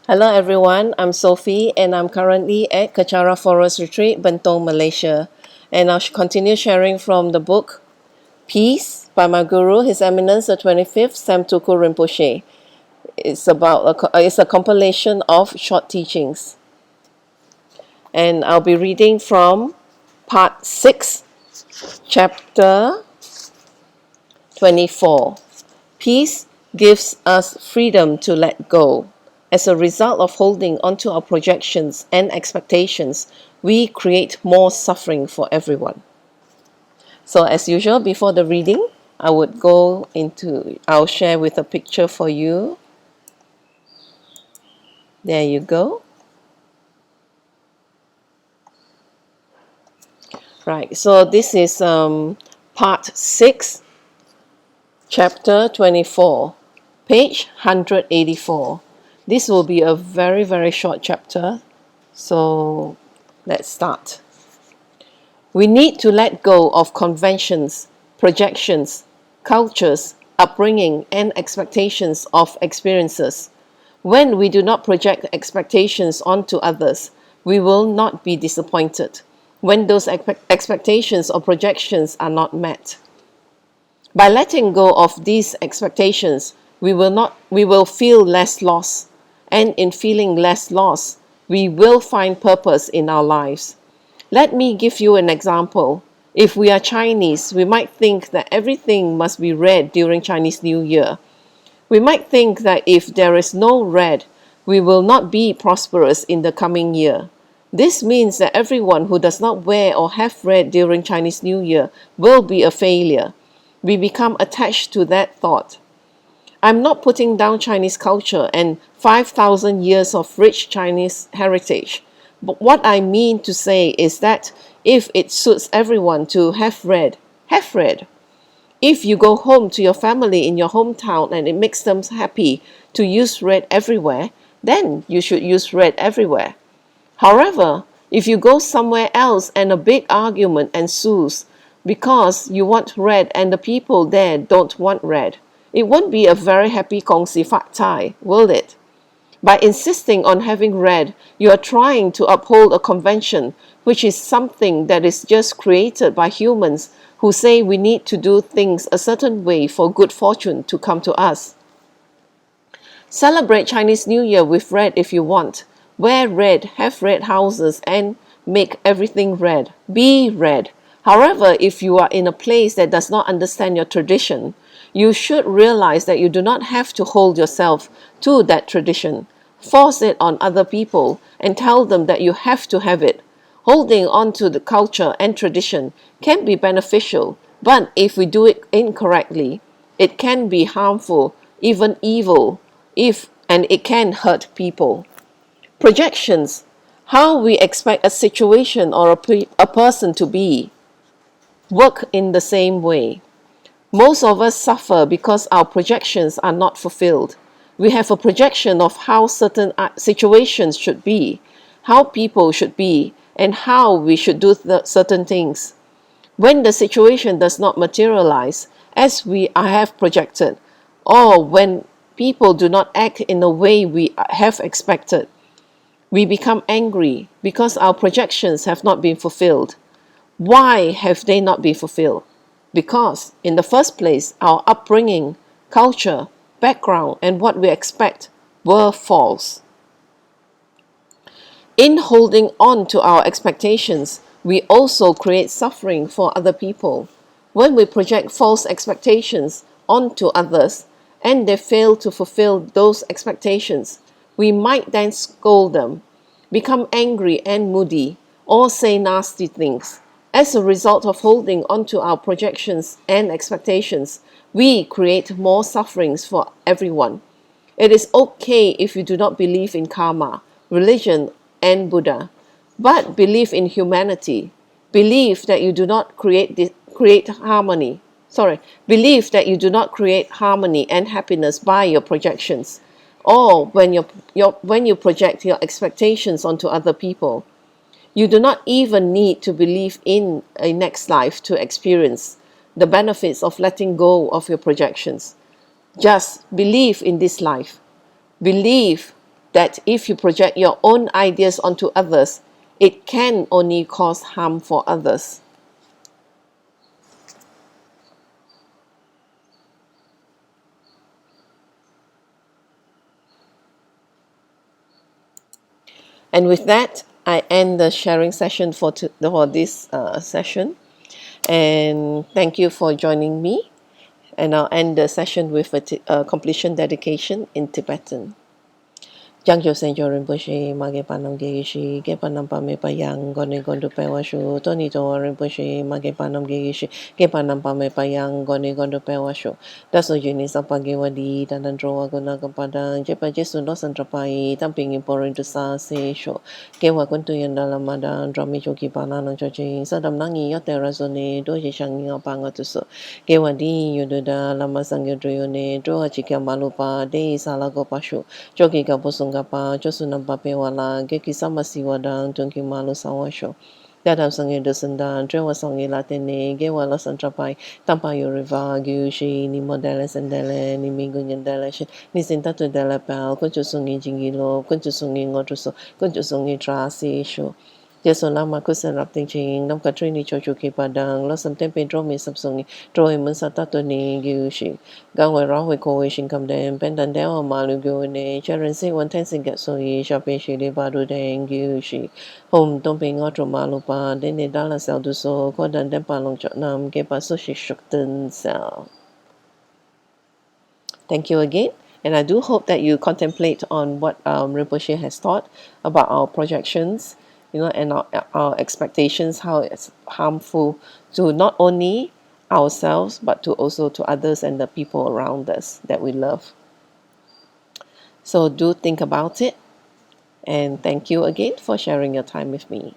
Hello everyone, I'm Sophie and I'm currently at Kechara Forest Retreat, Bentong, Malaysia. And I'll continue sharing from the book Peace by my guru, His Eminence the 25th Sam Tuku Rinpoche. It's a compilation of short teachings. And I'll be reading from part 6, chapter 24. Peace gives us freedom to let go. As a result of holding onto our projections and expectations, we create more suffering for everyone. So as usual, before the reading, I'll share with a picture for you. There you go. Right, so this is part 6, chapter 24, page 184. This will be a very, very short chapter, so let's start. We need to let go of conventions, projections, cultures, upbringing, and expectations of experiences. When we do not project expectations onto others, we will not be disappointed when those expectations or projections are not met. By letting go of these expectations, we will feel less loss, and in feeling less loss, we will find purpose in our lives. Let me give you an example. If we are Chinese, we might think that everything must be red during Chinese New Year. We might think that if there is no red, we will not be prosperous in the coming year. This means that everyone who does not wear or have red during Chinese New Year will be a failure. We become attached to that thought. I'm not putting down Chinese culture and 5,000 years of rich Chinese heritage. But what I mean to say is that if it suits everyone to have red, have red. If you go home to your family in your hometown and it makes them happy to use red everywhere, then you should use red everywhere. However, if you go somewhere else and a big argument ensues because you want red and the people there don't want red, it won't be a very happy Kongsi Fat Tai, will it? By insisting on having red, you are trying to uphold a convention, which is something that is just created by humans who say we need to do things a certain way for good fortune to come to us. Celebrate Chinese New Year with red if you want. Wear red, have red houses, and make everything red. Be red. However, if you are in a place that does not understand your tradition, you should realize that you do not have to hold yourself to that tradition. Force it on other people and tell them that you have to have it. Holding on to the culture and tradition can be beneficial, but if we do it incorrectly, it can be harmful, even evil, and it can hurt people. Projections. How we expect a situation or a person to be work in the same way. Most of us suffer because our projections are not fulfilled. We have a projection of how certain situations should be, how people should be, and how we should do certain things. When the situation does not materialize as we have projected, or when people do not act in the way we have expected, we become angry because our projections have not been fulfilled. Why have they not been fulfilled? Because, in the first place, our upbringing, culture, background, and what we expect were false. In holding on to our expectations, we also create suffering for other people. When we project false expectations onto others and they fail to fulfill those expectations, we might then scold them, become angry and moody, or say nasty things. As a result of holding onto our projections and expectations, we create more sufferings for everyone. It is okay if you do not believe in karma, religion, and Buddha, but believe in humanity. Believe that you do not create harmony. Believe that you do not create harmony and happiness by your projections, or when you project your expectations onto other people. You do not even need to believe in a next life to experience the benefits of letting go of your projections. Just believe in this life. Believe that if you project your own ideas onto others, it can only cause harm for others. And with that, I end the sharing session for this session. And thank you for joining me. And I'll end the session with a completion dedication in Tibetan. Jangyo Senjo Rinpoche, Mage Panam Geishi, Gepanam Pame Payang, Gone Gondo Pewashu, Tony To Rinpoche, Mage Panam Geishi, Gepanam Pame Payang, Gone Gondo Pewashu, Daso Jini Sapagewadi, Danandro Agona Kapadang, Jepa Jesu Dosan Trapai, Tamping Imporin to Sa Se Sho, Gewa Kuntu Yandala Madan, Drami Joki Panano Joji, Sadam Nangi Yote Razone, Doji Shangi Apanga to So, Gewadi Yududa, Lama Sangyo Droyone, Droa Chika Malupa, De Salago Pashu, Jogi Gapa, Josunamba Pewala, Geki Samasi Wadang, Tunki Malu Sawasho. Dadam Sangi Dosanda, Drewa Songi Latene, Gewala Santrapai, Tampayo Riva, Gyushi, Ni Modeles and Dele, Ni Mingun Delesh, Ni Sintatu Delepel, Kunchusungi Jingilo, Kunchusungi Ngotuso, Kunchusungi Trasi Sho. Jesolama kusan rapting ching, Nam Katrini Chochuki Padang, Losam Tempe Dromi Sapsungi, Droy Munsatato Ni Gyushi. Gangway Rahway Coalition come then, Pendandel Malugune, Charon Sing 110 get so ye, Shapeshi, Badu Dang, Gyushi, Home Dumping Otro Malupa, Dene Dala Salduso, Kodan Dempalong Chotnam, Gepa Sushi Shukten Cell. Thank you again. And I do hope that you contemplate on what Rinpoche has taught about our projections, and our expectations, how it's harmful to not only ourselves, but to also to others and the people around us that we love. So do think about it. And thank you again for sharing your time with me.